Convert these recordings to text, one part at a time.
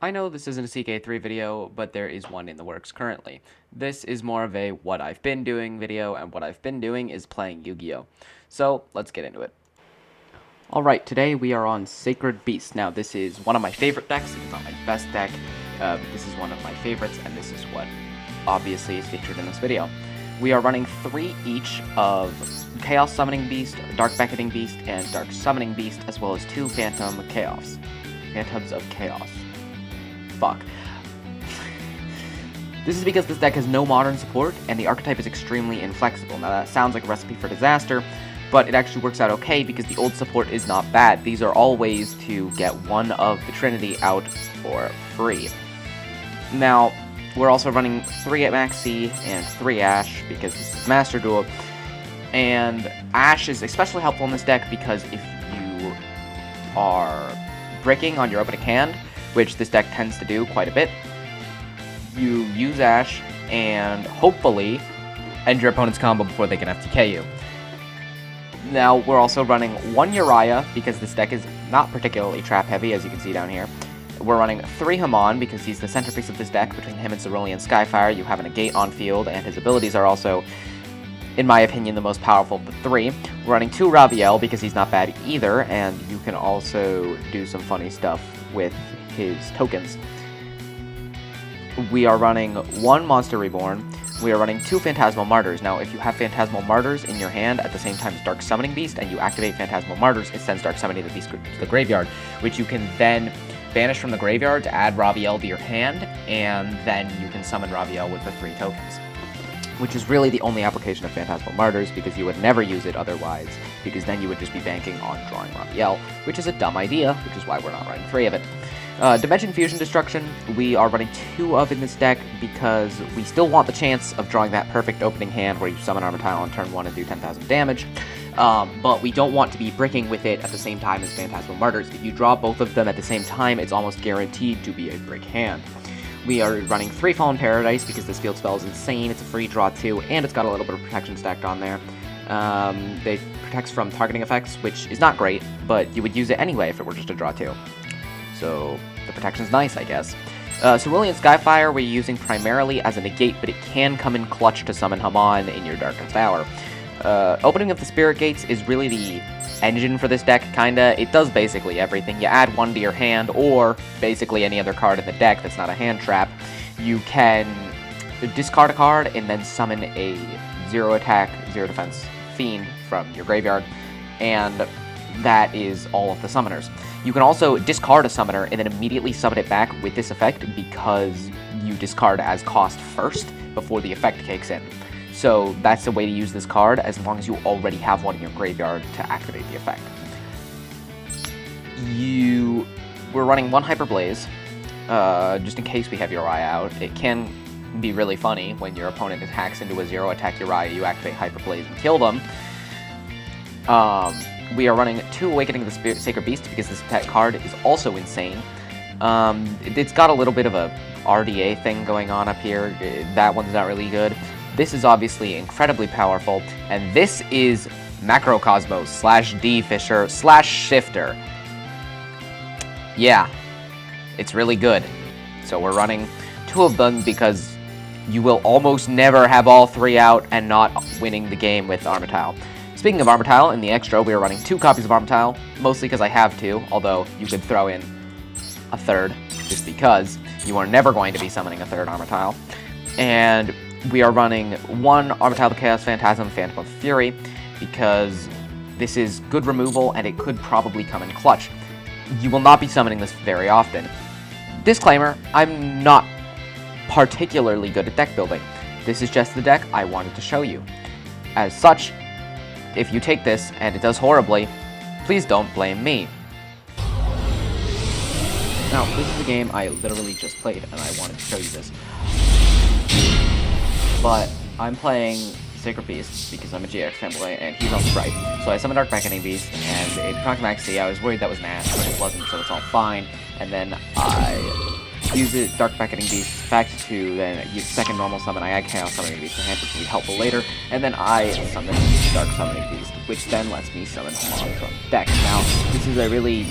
I know this isn't a CK3 video, but there is one in the works currently. This is more of a what I've been doing video, and what I've been doing is playing Yu-Gi-Oh! So, let's get into it. Alright, today we are on Sacred Beast. Now, this is one of my favorite decks. It's not my best deck. This is one of my favorites, and this is what obviously is featured in this video. We are running 3 each of Chaos Summoning Beast, Dark Beckoning Beast, and Dark Summoning Beast, as well as 2 Phantom Chaos. Phantoms of Chaos. Fuck. This is because this deck has no modern support, and the archetype is extremely inflexible. Now that sounds like a recipe for disaster, but it actually works out okay because the old support is not bad. These are all ways to get one of the Trinity out for free. Now, we're also running 3 at Max C and 3 Ash because this is Master Duel, and Ash is especially helpful in this deck because if you are bricking on your opening hand, which this deck tends to do quite a bit, you use Ash and hopefully end your opponent's combo before they can FTK you. Now, we're also running 1 Uriah because this deck is not particularly trap heavy, as you can see down here. We're running 3 Hamon because he's the centerpiece of this deck. Between him and Cerulean Skyfire, you have a negate on field, and his abilities are also, in my opinion, the most powerful of the 3. We're running 2 Raviel because he's not bad either, and you can also do some funny stuff with his tokens. We are running 1 Monster Reborn. We are running 2 Phantasmal Martyrs. Now, if you have Phantasmal Martyrs in your hand at the same time as Dark Summoning Beast, and you activate Phantasmal Martyrs, it sends Dark Summoning the Beast to the graveyard, which you can then banish from the graveyard to add Raviel to your hand, and then you can summon Raviel with the 3 tokens. Which is really the only application of Phantasmal Martyrs, because you would never use it otherwise, because then you would just be banking on drawing Raviel, which is a dumb idea, which is why we're not running 3 of it. Dimension Fusion Destruction, we are running 2 of in this deck because we still want the chance of drawing that perfect opening hand where you summon Armityle on turn 1 and do 10,000 damage, but we don't want to be bricking with it at the same time as Phantasmal Martyrs. If you draw both of them at the same time, it's almost guaranteed to be a brick hand. We are running 3 Fallen Paradise because this field spell is insane, it's a free draw too, and it's got a little bit of protection stacked on there. It protects from targeting effects, which is not great, but you would use it anyway if it were just a draw 2. So the protection's nice, I guess. Cerulean Skyfire we're using primarily as a negate, but it can come in clutch to summon Hamon in your Darkest Hour. Opening of the Spirit Gates is really the engine for this deck, kinda. It does basically everything. You add 1 to your hand, or basically any other card in the deck that's not a hand trap. You can discard a card and then summon a 0 attack, 0 defense fiend from your graveyard, and that is all of the summoners. You can also discard a summoner and then immediately summon it back with this effect because you discard as cost first before the effect kicks in. So that's the way to use this card as long as you already have one in your graveyard to activate the effect. We're running 1 Hyper Blaze, just in case we have Uriah out. It can be really funny when your opponent attacks into a 0 attack Uriah, you activate Hyper Blaze and kill them. We are running 2 Awakening of the Sacred Beast because this pet card is also insane. It's got a little bit of a RDA thing going on up here. That one's not really good. This is obviously incredibly powerful, and this is Macrocosmos / D Fisher / Shifter. Yeah, it's really good. So we're running 2 of them because you will almost never have all 3 out and not winning the game with Armityle. Speaking of Armityle, in the extra, we are running 2 copies of Armityle, mostly because I have to, although you could throw in a 3rd, just because you are never going to be summoning a 3rd Armityle. And we are running 1 Armityle the Chaos Phantasm, Phantom of Fury, because this is good removal, and it could probably come in clutch. You will not be summoning this very often. Disclaimer, I'm not particularly good at deck building. This is just the deck I wanted to show you. As such, if you take this and it does horribly, please don't blame me. Now, this is a game I literally just played, and I wanted to show you this. But I'm playing Sacred Beast because I'm a GX fanboy, and he's on Sprite. So I summoned Dark Beckoning Beast, and it procced Max C. I was worried that was Nash, but it wasn't, so it's all fine. And then I use it, Dark Beckoning Beast, effect to then use second normal summon. I add Chaos Summoning Beast to hand, which will be helpful later. And then I summon Dark Summoning Beast, which then lets me summon Hamon from deck. Now, this is a really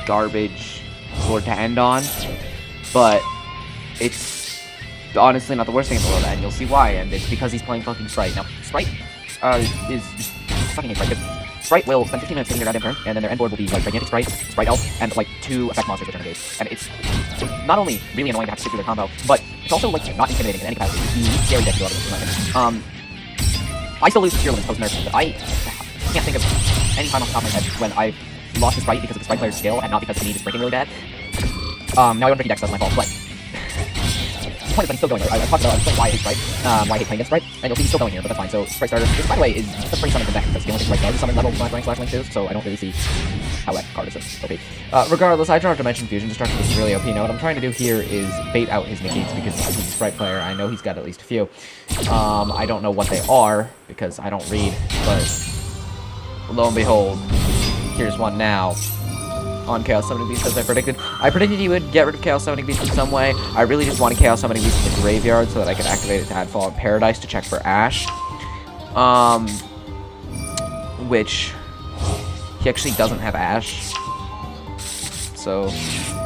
garbage sword to end on, but it's honestly not the worst thing in the world, and you'll see why, and it's because he's playing fucking Sprite. Now, Sprite is fucking Sprite. Sprite will spend 15 minutes getting their goddamn turn, and then their end board will be like Gigantic Sprite, Sprite Elf, and like 2 effect monsters return engage. And it's not only really annoying to have to stick through their combo, but it's also like not intimidating in any capacity. It's the scary deck to go out of this. I still lose to Tearlaments post-nerf, but I can't think of any time off the top of my head when I've lost to Sprite because of the Sprite player's skill and not because the need is breaking really bad. Now I went for decks, that's my fault, but the point is that he's still going. I talked about why I hate Sprite, why I hate playing against Sprite, and you'll see he's still going here, but that's fine. So Sprite starter, which by the way is a pretty summon deck because the only thing Sprite does is summon level /rank/link 2, so I don't really see how that card is OP. Regardless, I draw Dimension Fusion. Destruction is really OP. Now what I'm trying to do here is bait out his negates because he's a Sprite player. I know he's got at least a few. I don't know what they are because I don't read, but lo and behold, here's one now. On Chaos Summoning Beast as I predicted. I predicted he would get rid of Chaos Summoning Beast in some way. I really just wanted Chaos Summoning Beast in the graveyard so that I could activate it to add Fallen Paradise to check for Ash. Which he actually doesn't have Ash. So,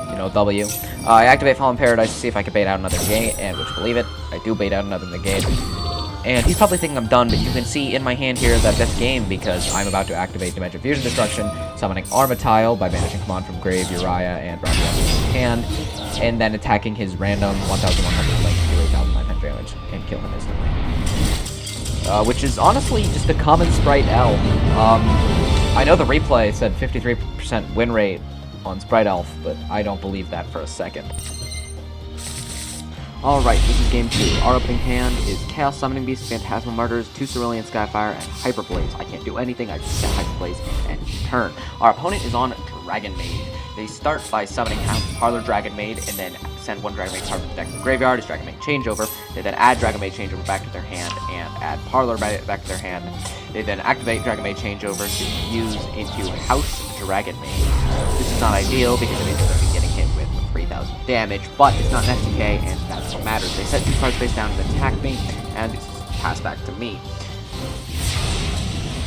you know, W. I activate Fallen Paradise to see if I can bait out another negate, and would you believe it? I do bait out another negate. And he's probably thinking I'm done, but you can see in my hand here that that's game because I'm about to activate Dimension Fusion Destruction, summoning Armatile by banishing command from Grave, Uriah, and Raphael's hand, and then attacking his random 1100 link to do 8,900 damage and kill him instantly. Which is honestly just a common Sprite Elf. I know the replay said 53% win rate on Sprite Elf, but I don't believe that for a second. Alright, this is game 2. Our opening hand is Chaos Summoning Beast, Phantasmal Martyrs, 2 Cerulean Skyfire, and Hyper Blaze. I can't do anything, I just get Hyper Blaze and turn. Our opponent is on Dragon Maid. They start by summoning Parlor Dragon Maid, and then send 1 Dragon Maid card from the deck to the graveyard as Dragon Maid Changeover. They then add Dragon Maid Changeover back to their hand, and add Parlor back to their hand. They then activate Dragon Maid Changeover to fuse into House Dragon Maid. This is not ideal because it means they're going to be getting hit with 3,000 damage, but it's not an STK, and that's what matters. They set 2 cards face down and attack me, and pass back to me.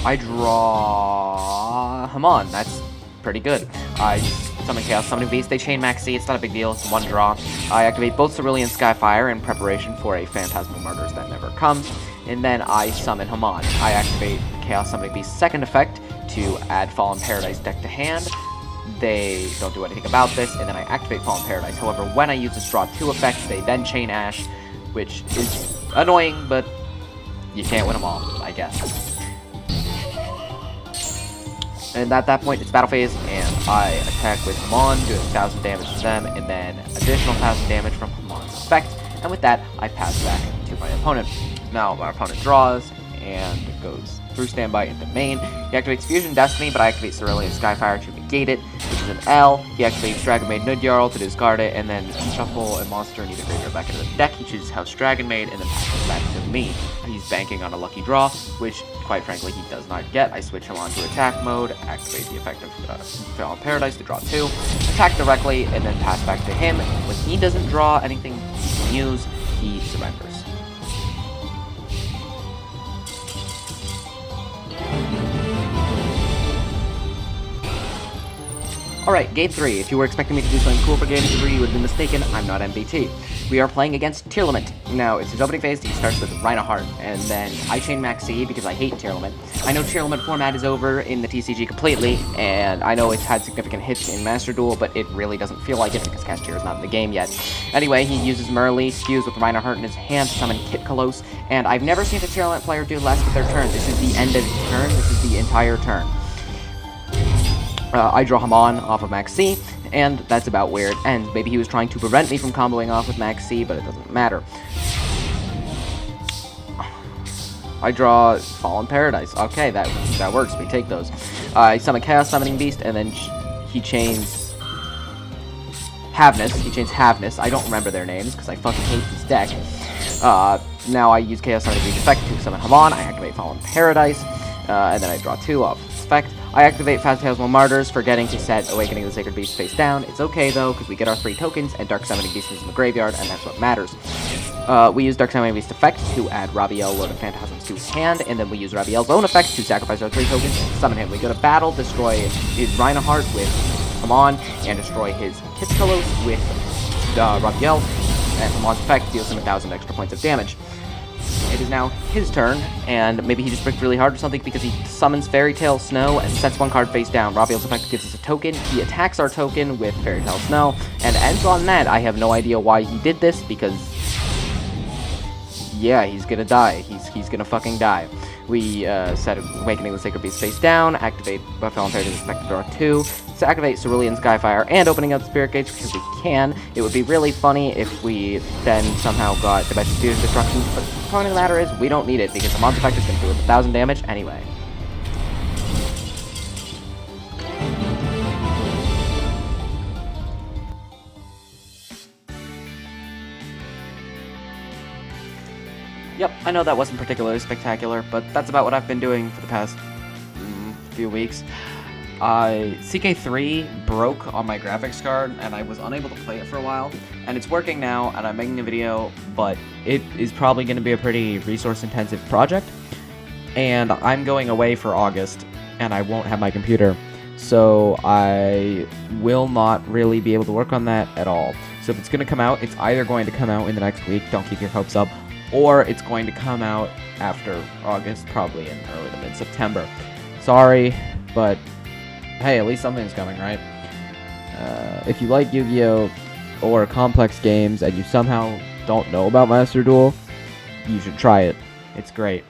I draw Hamon. That's pretty good. I summon Chaos Summoning Beast. They chain Maxi. It's not a big deal. It's 1 draw. I activate both Cerulean Skyfire in preparation for a Phantasmal Martyrs that never comes, and then I summon Hamon. I activate Chaos Summoning Beast's second effect to add Fallen Paradise deck to hand. They don't do anything about this, and then I activate Fallen Paradise. However, when I use this draw 2 effect, they then chain Ash, which is annoying, but you can't win them all, I guess. And at that point, it's battle phase, and I attack with Hamon, doing 1,000 damage to them, and then additional 1,000 damage from Hamon's effect. And with that, I pass back to my opponent. Now, my opponent draws, and goes through standby into main. He activates Fusion Destiny, but I activate Cerulean Skyfire to negate it, which is an L. He activates Dragon Maid Nudjarl to discard it, and then shuffle a monster and either graveyard back into the deck. He chooses House Dragon Maid, and then passes back to me. He's banking on a lucky draw, which, quite frankly, he does not get. I switch him on to attack mode, activate the effect of Fallen Paradise to draw 2, attack directly, and then pass back to him. When he doesn't draw anything he can use, he surrenders. Alright, game 3. If you were expecting me to do something cool for game 3, you would have been mistaken. I'm not MBT. We are playing against Tearlament. Now, it's his opening phase. He starts with Reinhardt, and then I chain Maxi because I hate Tearlament. I know Tearlament format is over in the TCG completely, and I know it's had significant hits in Master Duel, but it really doesn't feel like it because Cashier is not in the game yet. Anyway, he uses Merly, fuse with Reinhardt in his hand to summon Kitkalos, and I've never seen a Tearlament player do less with their turn. This is the end of his turn. This is the entire turn. I draw Hamon off of Maxi, and that's about where it ends. Maybe he was trying to prevent me from comboing off with Maxi, but it doesn't matter. I draw Fallen Paradise. Okay, that works. We take those. I summon Chaos Summoning Beast, and then he chains Havnus. He chains Havnus. I don't remember their names, because I fucking hate this deck. Now I use Chaos Summoning Beast effect to summon Hamon. I activate Fallen Paradise, and then I draw 2 off its effect. I activate Phantasmal Martyrs, forgetting to set Awakening of the Sacred Beast face down. It's okay, though, because we get our 3 tokens, and Dark Summoning Beast is in the graveyard, and that's what matters. We use Dark Summoning Beast effect to add Rabiel, Lord of Phantasms, to his hand, and then we use Rabiel's own effect to sacrifice our 3 tokens and summon him. We go to battle, destroy his Reinhardt with Hamon, and destroy his Kitkalos with Raphael, and from Mon's effect, deals him 1,000 extra points of damage. It is now his turn, and maybe he just bricked really hard or something because he summons Fairy Tale Snow and sets one card face down. Raphael's effect gives us a token. He attacks our token with Fairy Tale Snow, and ends on that. I have no idea why he did this, because yeah, he's gonna die. He's gonna fucking die. We set Awakening the Sacred Beast face down, activate Raphael and Fairy Tale's effect to draw 2, to activate Cerulean Skyfire, and opening up the Spirit Gates because we can. It would be really funny if we then somehow got Dimension Studio Destruction, but the point of the matter is, we don't need it because the Mon's effect is going to do 1,000 damage anyway. Yep, I know that wasn't particularly spectacular, but that's about what I've been doing for the past few weeks. CK3 broke on my graphics card, and I was unable to play it for a while, and it's working now, and I'm making a video, but it is probably going to be a pretty resource-intensive project, and I'm going away for August, and I won't have my computer, so I will not really be able to work on that at all. So if it's going to come out, it's either going to come out in the next week, don't keep your hopes up, or it's going to come out after August, probably in early to mid-September. Sorry, but hey, at least something's coming, right? If you like Yu-Gi-Oh! Or complex games and you somehow don't know about Master Duel, you should try it. It's great.